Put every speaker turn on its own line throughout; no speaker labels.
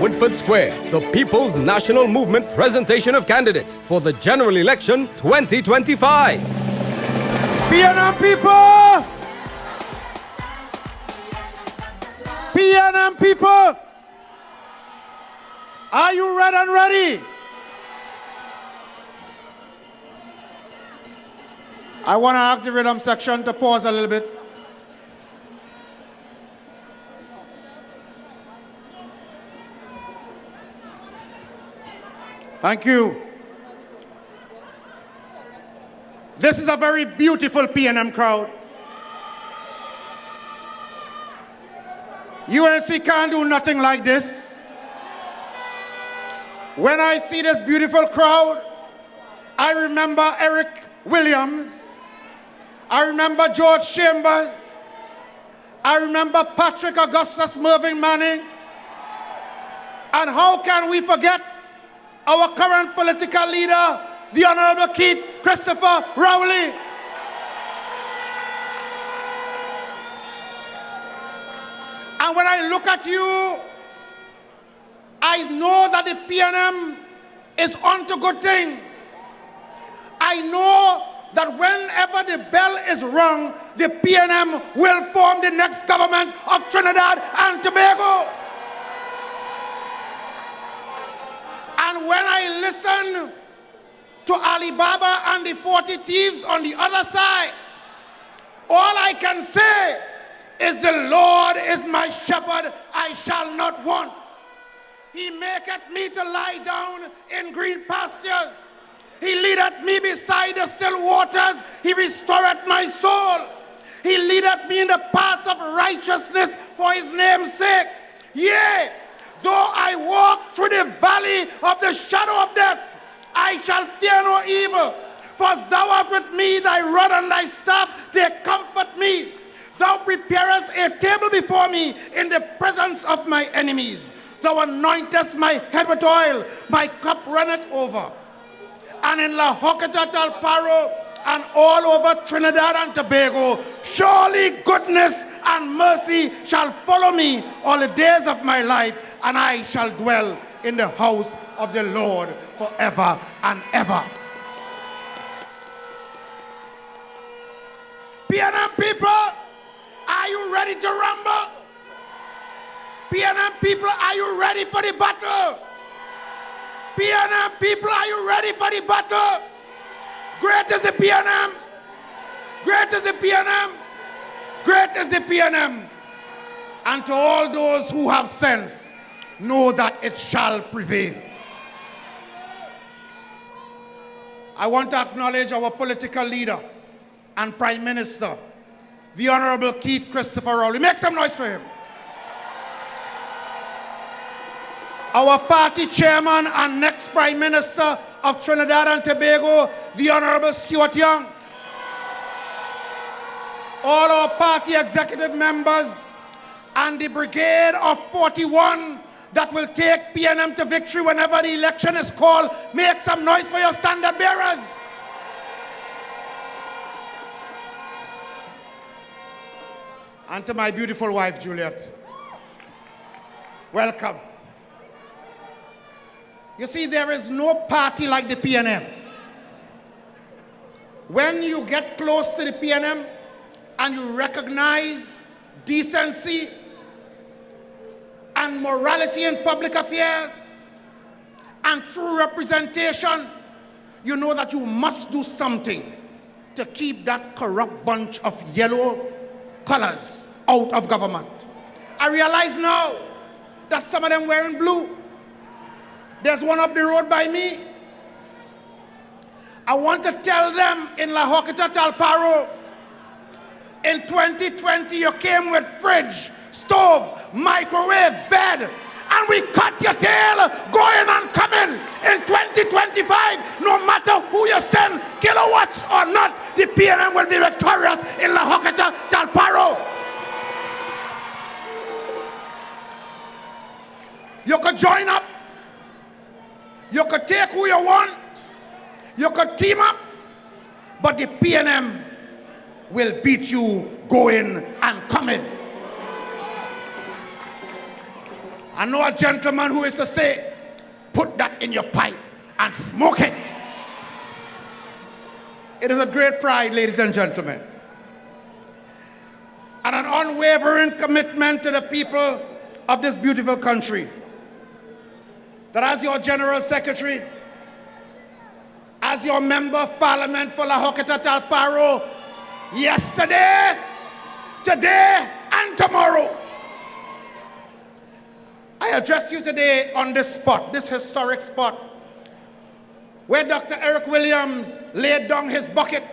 Woodford Square, the People's National Movement presentation of candidates for the general election 2025.
PNM people! PNM people! Are you red and ready? I want to ask the rhythm section to pause a little bit. Thank you. This is a very beautiful PNM crowd. UNC can't do nothing like this. When I see this beautiful crowd, I remember Eric Williams. I remember George Chambers. I remember Patrick Augustus Mervyn Manning. And how can we forget our current political leader, the Honourable Keith Christopher Rowley? And when I look at you, I know that the PNM is onto good things. I know that whenever the bell is rung, the PNM will form the next government of Trinidad and Tobago. And when I listen to Alibaba and the 40 thieves on the other side, all I can say is the Lord is my shepherd, I shall not want. He maketh me to lie down in green pastures. He leadeth me beside the still waters. He restoreth my soul. He leadeth me in the paths of righteousness for his name's sake. Yea, though I walk through the valley of the shadow of death, I shall fear no evil. For thou art with me, thy rod and thy staff, they comfort me. Thou preparest a table before me in the presence of my enemies. Thou anointest my head with oil, my cup runneth over. And in La Hoqueta, Talparo, and all over Trinidad and Tobago, surely goodness and mercy shall follow me all the days of my life, and I shall dwell in the house of the Lord forever and ever. PNM people, are you ready to rumble? PNM people, are you ready for the battle? PNM people, are you ready for the battle? Great is the PNM. Great is the PNM. Great is the PNM. And to all those who have sense, know that it shall prevail. I want to acknowledge our political leader and Prime Minister, the Honourable Keith Christopher Rowley. Make some noise for him. Our party chairman and next Prime Minister of Trinidad and Tobago, the Honourable Stuart Young. All our party executive members and the brigade of 41 that will take PNM to victory whenever the election is called. Make some noise for your standard bearers. And to my beautiful wife, Juliet. Welcome. You see, there is no party like the PNM. When you get close to the PNM and you recognize decency and morality in public affairs and true representation, you know that you must do something to keep that corrupt bunch of yellow colors out of government. I realize now that some of them wearing blue. There's one up the road by me. I want to tell them in La Hoqueta, Talparo, in 2020 you came with fridge, stove, microwave, bed, and we cut your tail going and coming. In 2025, no matter who you send, kilowatts or not, the PNM will be victorious in La Hoqueta, Talparo. You could join up. You could take who you want. You could team up. But the PNM will beat you going and coming. I know a gentleman who is to say, put that in your pipe and smoke it. It is a great pride, ladies and gentlemen, and an unwavering commitment to the people of this beautiful country, that as your General Secretary, as your Member of Parliament for La Hoqueta Talparo, yesterday, today, and tomorrow, I address you today on this spot, this historic spot, where Dr. Eric Williams laid down his bucket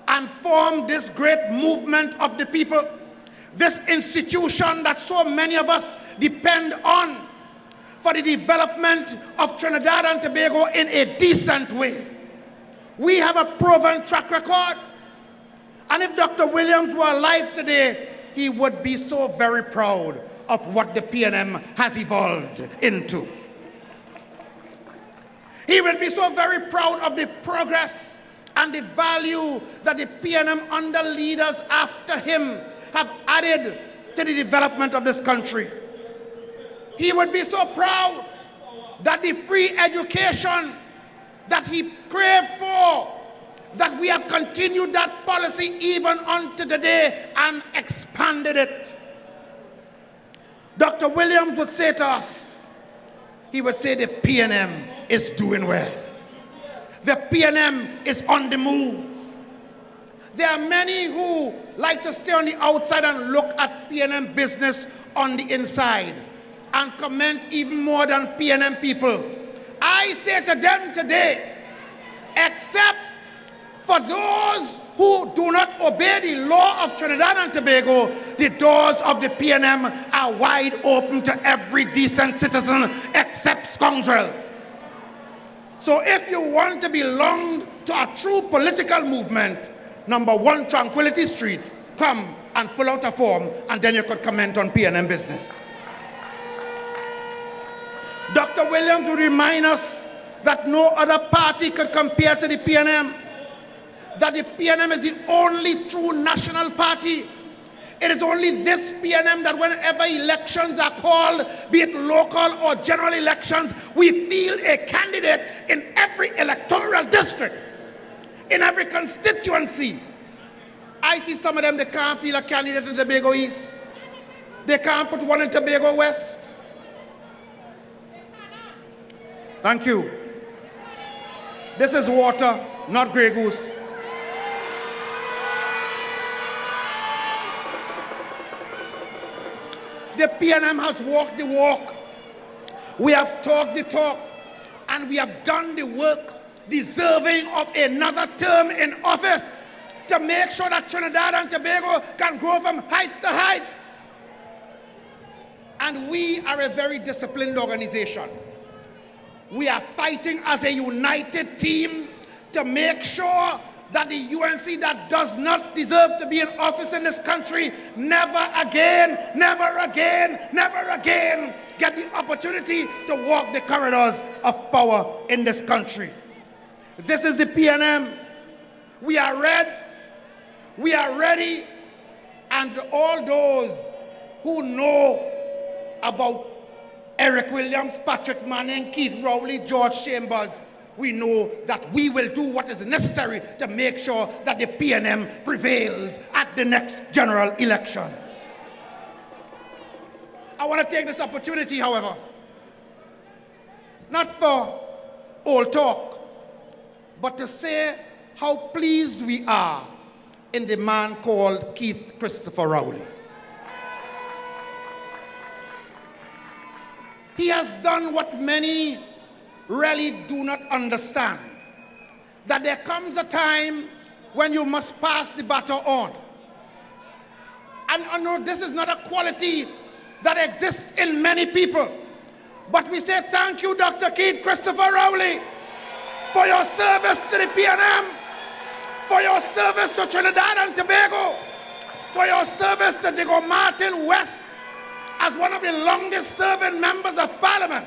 and formed this great movement of the people, this institution that so many of us depend on for the development of Trinidad and Tobago in a decent way. We have a proven track record, and if Dr. Williams were alive today, he would be so very proud of what the PNM has evolved into. He will be so very proud of the progress and the value that the PNM under leaders after him have added to the development of this country. He would be so proud that the free education that he craved for, that we have continued that policy even unto today and expanded it. Dr. Williams would say to us, he would say the PNM is doing well. The PNM is on the move. There are many who like to stay on the outside and look at PNM business on the inside and comment even more than PNM people. I say to them today, except for those who do not obey the law of Trinidad and Tobago, the doors of the PNM are wide open to every decent citizen except scoundrels. So if you want to belong to a true political movement, number 1 Tranquility Street, come and fill out a form and then you could comment on PNM business. Dr. Williams would remind us that no other party could compare to the PNM, that the PNM is the only true national party. It is only this PNM that whenever elections are called, be it local or general elections, we field a candidate in every electoral district, in every constituency. I see some of them, they can't field a candidate in Tobago East. They can't put one in Tobago West. Thank you. This is water, not Grey Goose. The PNM has walked the walk. We have talked the talk, and we have done the work deserving of another term in office to make sure that Trinidad and Tobago can grow from heights to heights. And we are a very disciplined organization. We are fighting as a united team to make sure that the UNC that does not deserve to be in office in this country never again, never again, never again get the opportunity to walk the corridors of power in this country. This is the PNM. We are ready, and all those who know about Eric Williams, Patrick Manning, Keith Rowley, George Chambers, we know that we will do what is necessary to make sure that the PNM prevails at the next general elections. I want to take this opportunity, however, not for old talk, but to say how pleased we are in the man called Keith Christopher Rowley. He has done what many really do not understand, that there comes a time when you must pass the baton on. And I know this is not a quality that exists in many people, but we say thank you, Dr. Keith Christopher Rowley, for your service to the PNM, for your service to Trinidad and Tobago, for your service to Diego Martin West as one of the longest serving members of Parliament.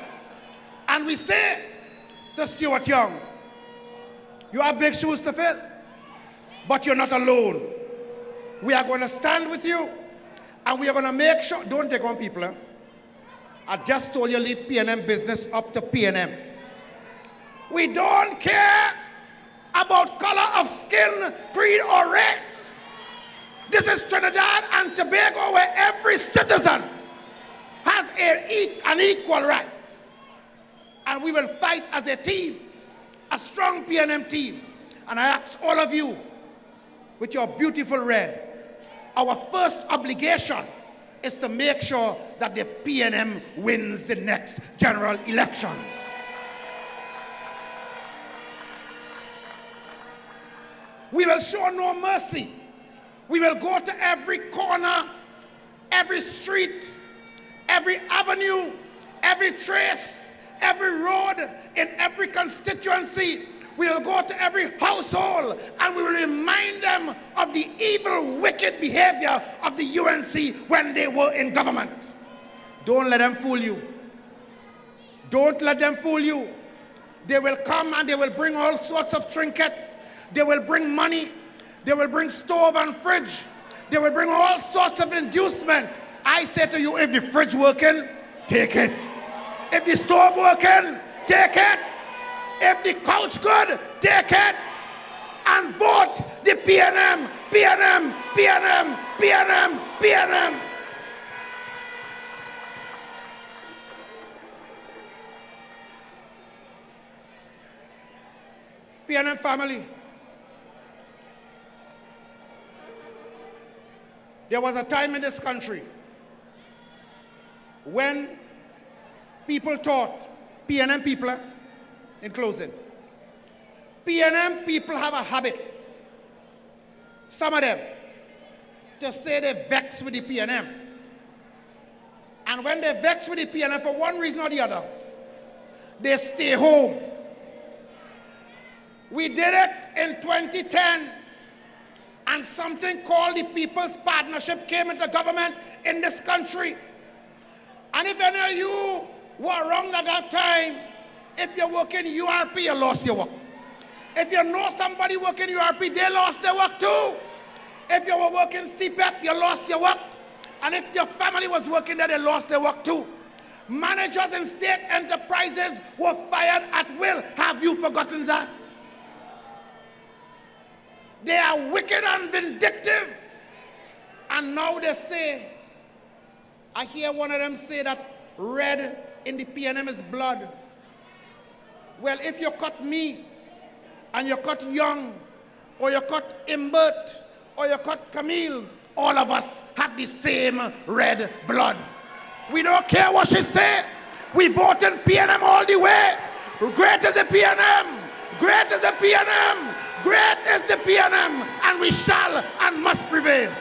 And we say to Stuart Young, you have big shoes to fill, but you're not alone. We are going to stand with you, and we are going to make sure, don't take on people, I just told you leave PNM business up to PNM. We don't care about color of skin, creed, or race. This is Trinidad and Tobago, where every citizen has an equal right. And we will fight as a team, a strong PNM team. And I ask all of you, with your beautiful red, our first obligation is to make sure that the PNM wins the next general elections. We will show no mercy. We will go to every corner, every street, every avenue, every trace, every road, in every constituency. We will go to every household and we will remind them of the evil, wicked behavior of the UNC when they were in government. Don't let them fool you. Don't let them fool you. They will come and they will bring all sorts of trinkets. They will bring money. They will bring stove and fridge. They will bring all sorts of inducement. I say to you, if the fridge working, take it. If the stove working, take it. If the couch good, take it. And vote the PNM, PNM, PNM, PNM, PNM. PNM family. There was a time in this country when people thought, PNM people, in closing, PNM people have a habit, some of them, to say they vex with the PNM. And when they vex with the PNM for one reason or the other, they stay home. We did it in 2010, and something called the People's Partnership came into government in this country. And if any of you were wrong at that time, if you work in URP, you lost your work. If you know somebody working URP, they lost their work too. If you were working CPEP, you lost your work. And if your family was working there, they lost their work too. Managers in state enterprises were fired at will. Have you forgotten that? They are wicked and vindictive. And now they say, I hear one of them say that red in the PNM is blood. Well, if you cut me, and you cut Young, or you cut Imbert, or you cut Camille, all of us have the same red blood. We don't care what she say. We vote in PNM all the way. Great is the PNM. Great is the PNM. Great is the PNM. And we shall and must prevail.